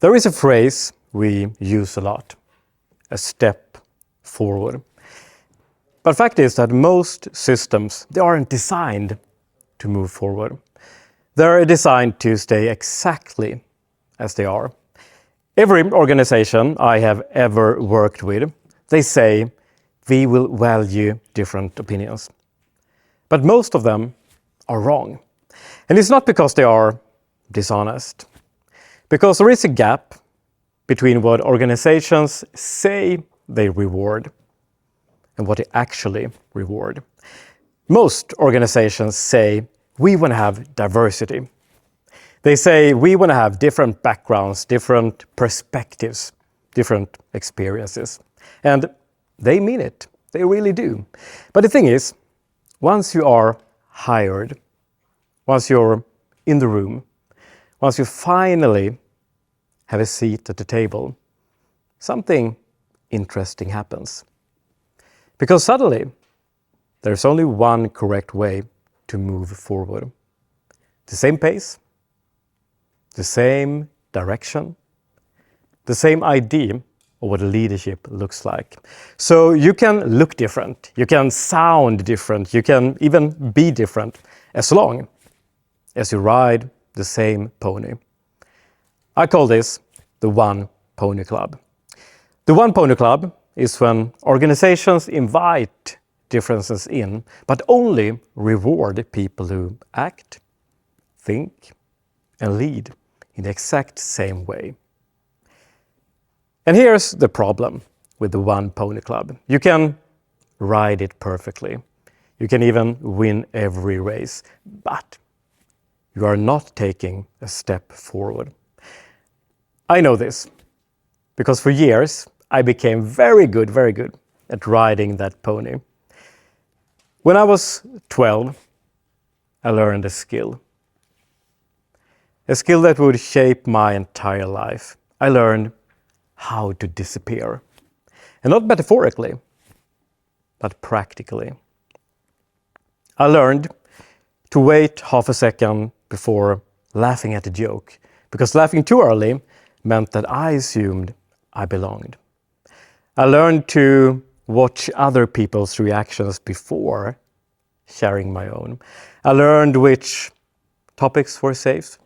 There is a phrase we use a lot, a step forward. But fact is that most systems, they aren't designed to move forward. They're designed to stay exactly as they are. Every organization I have ever worked with, they say we will value different opinions. But most of them are wrong. And it's not because they are dishonest. Because there is a gap between what organizations say they reward and what they actually reward. Most organizations say we want to have diversity. They say we want to have different backgrounds, different perspectives, different experiences. And they mean it. They really do. But the thing is, once you are hired, once you're in the room, once you finally have a seat at the table, something interesting happens. Because suddenly, there's only one correct way to move forward. The same pace, the same direction, the same idea of what leadership looks like. So you can look different, you can sound different, you can even be different, as long as you ride the same pony. I call this the One Pony Club. The One Pony Club is when organizations invite differences in, but only reward people who act, think, and lead in the exact same way. And here's the problem with the One Pony Club. You can ride it perfectly. You can even win every race, but you are not taking a step forward. I know this because for years I became very good at riding that pony. When I was 12, I learned a skill that would shape my entire life. I learned how to disappear. And not metaphorically, but practically. I learned to wait half a second before laughing at a joke, because laughing too early meant that I assumed I belonged. I learned to watch other people's reactions before sharing my own. I learned which topics were safe,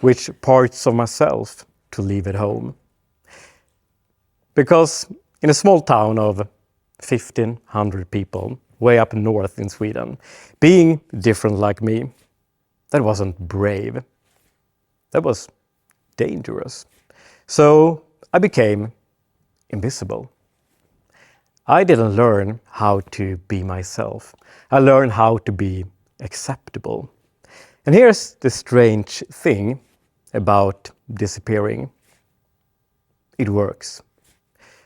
which parts of myself to leave at home. Because in a small town of 1,500 people, way up north in Sweden, being different like me, that wasn't brave. That was dangerous. So I became invisible. I didn't learn how to be myself. I learned how to be acceptable. And here's the strange thing about disappearing. It works.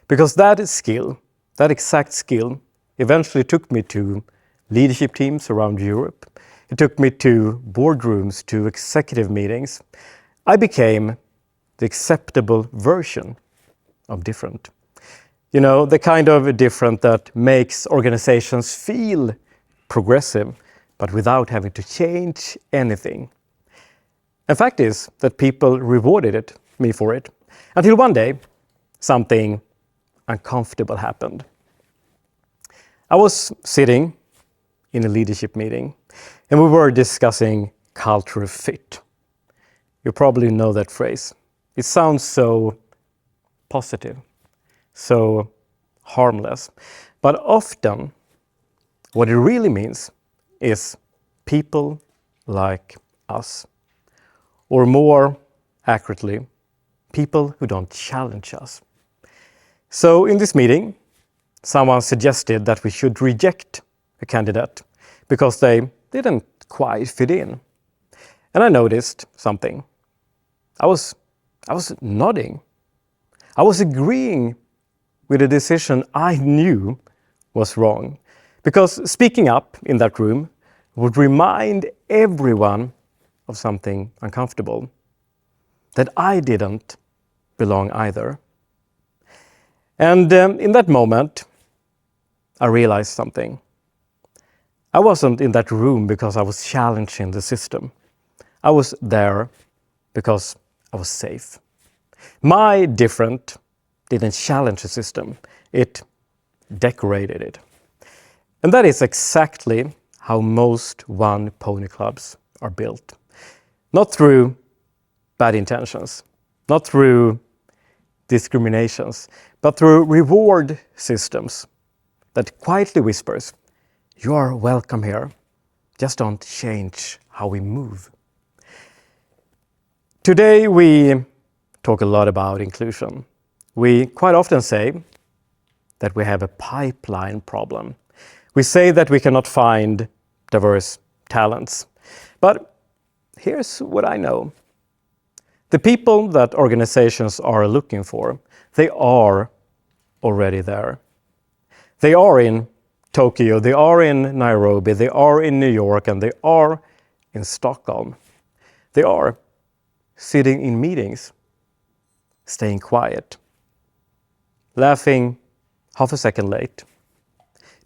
Because that skill, that exact skill, eventually took me to leadership teams around Europe. It took me to boardrooms, to executive meetings. I became the acceptable version of different. You know, the kind of different that makes organizations feel progressive, but without having to change anything. The fact is that people rewarded me for it, until one day, something uncomfortable happened. I was sitting in a leadership meeting, and we were discussing cultural fit. You probably know that phrase. It sounds so positive, so harmless. But often, what it really means is people like us. Or more accurately, people who don't challenge us. So in this meeting, someone suggested that we should reject a candidate because they didn't quite fit in. And I noticed something. I was nodding. I was agreeing with a decision I knew was wrong. Because speaking up in that room would remind everyone of something uncomfortable. That I didn't belong either. And in that moment, I realized something. I wasn't in that room because I was challenging the system. I was there because I was safe. My different didn't challenge the system, it decorated it. And that is exactly how most one pony clubs are built. Not through bad intentions, not through discriminations, but through reward systems that quietly whispers, "You are welcome here, just don't change how we move." Today we talk a lot about inclusion. We quite often say that we have a pipeline problem. We say that we cannot find diverse talents. But here's what I know. The people that organizations are looking for, they are already there. They are in Tokyo, they are in Nairobi, they are in New York, and they are in Stockholm. They are sitting in meetings, staying quiet, laughing half a second late,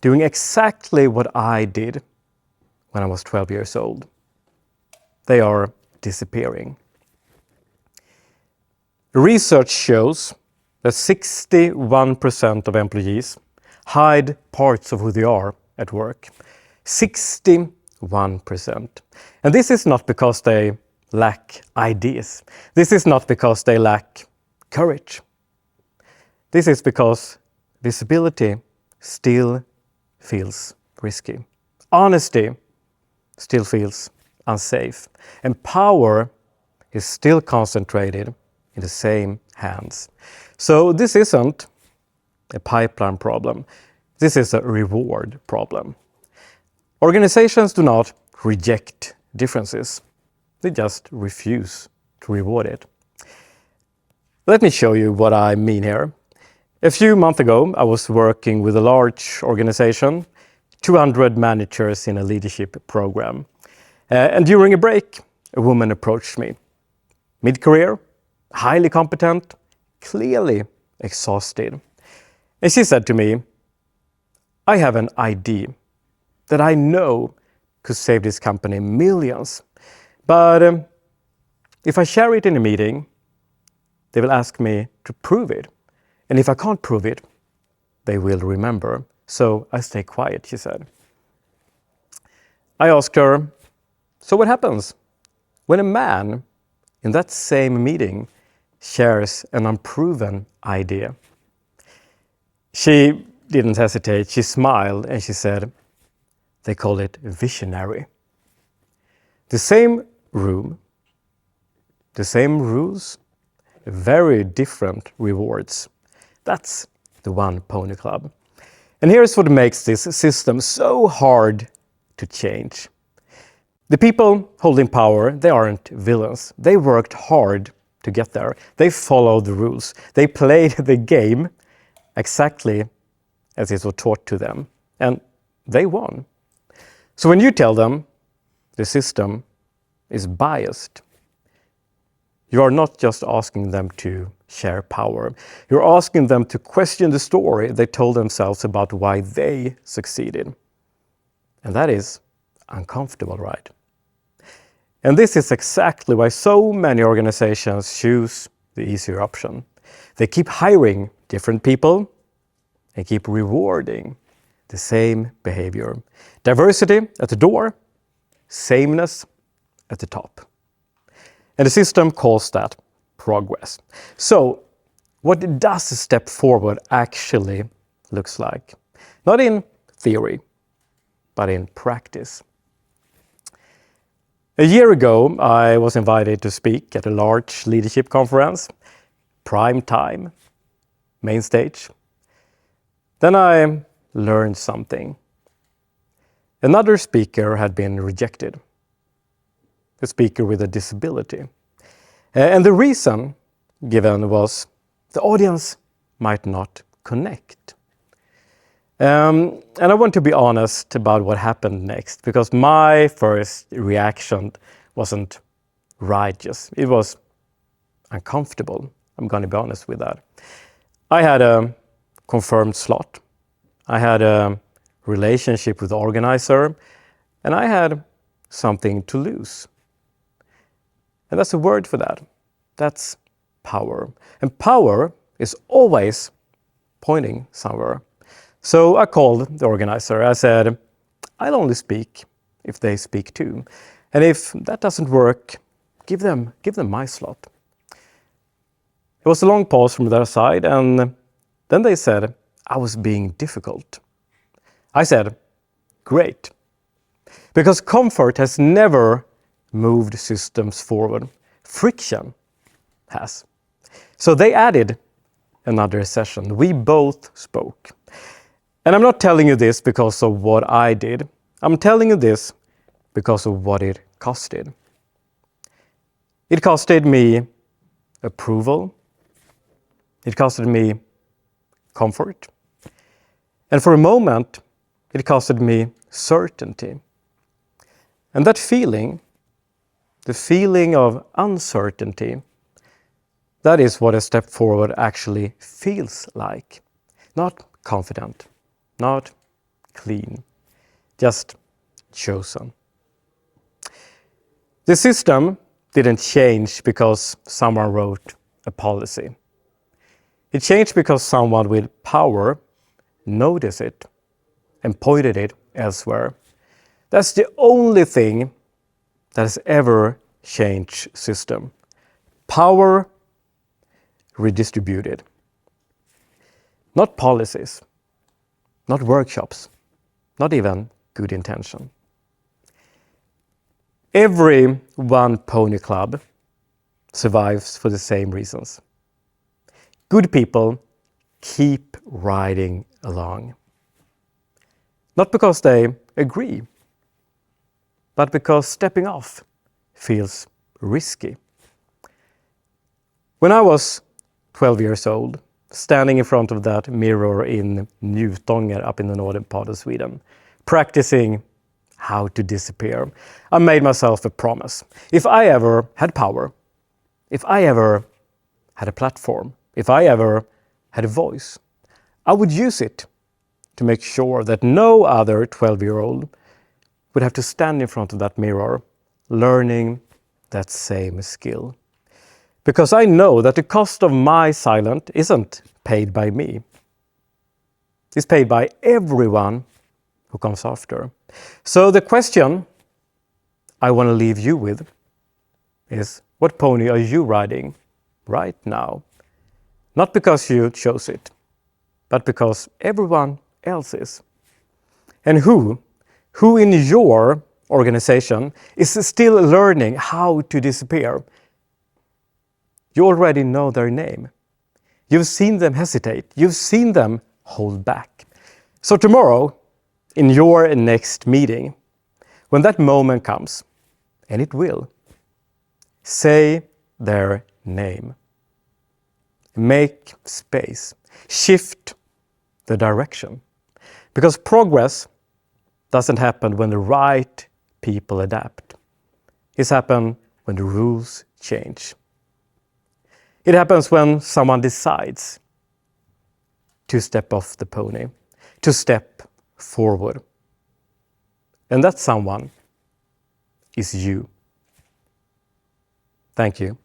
doing exactly what I did when I was 12 years old. They are disappearing. Research shows that 61% of employees hide parts of who they are at work. 61%. And this is not because they lack ideas. This is not because they lack courage. This is because visibility still feels risky. Honesty still feels unsafe. And power is still concentrated in the same hands. So this isn't a pipeline problem. This is a reward problem. Organizations do not reject differences. They just refuse to reward it. Let me show you what I mean here. A few months ago, I was working with a large organization, 200 managers in a leadership program. And during a break, a woman approached me. Mid-career, highly competent, clearly exhausted. And she said to me, "I have an idea that I know could save this company millions. But if I share it in a meeting, they will ask me to prove it. And if I can't prove it, they will remember. So I stay quiet," she said. I asked her, "So what happens when a man in that same meeting shares an unproven idea?" She didn't hesitate. She smiled and she said, "They call it visionary." The same room, the same rules, very different rewards. That's the One Pony Club. And here's what makes this system so hard to change. The people holding power, they aren't villains. They worked hard to get there. They followed the rules. They played the game exactly as it was taught to them. And they won. So when you tell them the system is biased, you are not just asking them to share power. You're asking them to question the story they told themselves about why they succeeded. And that is uncomfortable, right? And this is exactly why so many organizations choose the easier option. They keep hiring different people and keep rewarding the same behavior. Diversity at the door, sameness at the top. And the system calls that progress. So what does a step forward actually looks like? Not in theory, but in practice. A year ago, I was invited to speak at a large leadership conference, prime time, main stage. Then I learned something. Another speaker had been rejected, a speaker with a disability. And the reason given was the audience might not connect. And I want to be honest about what happened next, because my first reaction wasn't righteous. It was uncomfortable. I'm going to be honest with that. I had a confirmed slot. I had a relationship with the organizer, and I had something to lose. And that's a word for that. That's power. And power is always pointing somewhere. So I called the organizer. I said, I'll only speak if they speak too. And if that doesn't work, give them my slot. It was a long pause from their side, and then they said I was being difficult. I said, great, because comfort has never moved systems forward. Friction has. So they added another session. We both spoke. And I'm not telling you this because of what I did. I'm telling you this because of what it costed. It costed me approval. It costed me comfort. And for a moment, it costed me certainty. And that feeling, the feeling of uncertainty, that is what a step forward actually feels like. Not confident, not clean, just chosen. The system didn't change because someone wrote a policy. It changed because someone with power noticed it and pointed it elsewhere. That's the only thing that has ever changed system. Power redistributed. Not policies, not workshops, not even good intention. Every one pony club survives for the same reasons. Good people keep riding along. Not because they agree, but because stepping off feels risky. When I was 12 years old, standing in front of that mirror in Njutånger up in the northern part of Sweden, practicing how to disappear, I made myself a promise. If I ever had power, if I ever had a platform, if I ever had a voice, I would use it to make sure that no other 12-year-old would have to stand in front of that mirror learning that same skill. Because I know that the cost of my silence isn't paid by me. It's paid by everyone who comes after. So the question I want to leave you with is, what pony are you riding right now? Not because you chose it, but because everyone else is. And who in your organization is still learning how to disappear? You already know their name. You've seen them hesitate. You've seen them hold back. So tomorrow, in your next meeting, when that moment comes, and it will, say their name. Make space. Shift the direction. Because progress doesn't happen when the right people adapt. It happens when the rules change. It happens when someone decides to step off the pony, to step forward. And that someone is you. Thank you.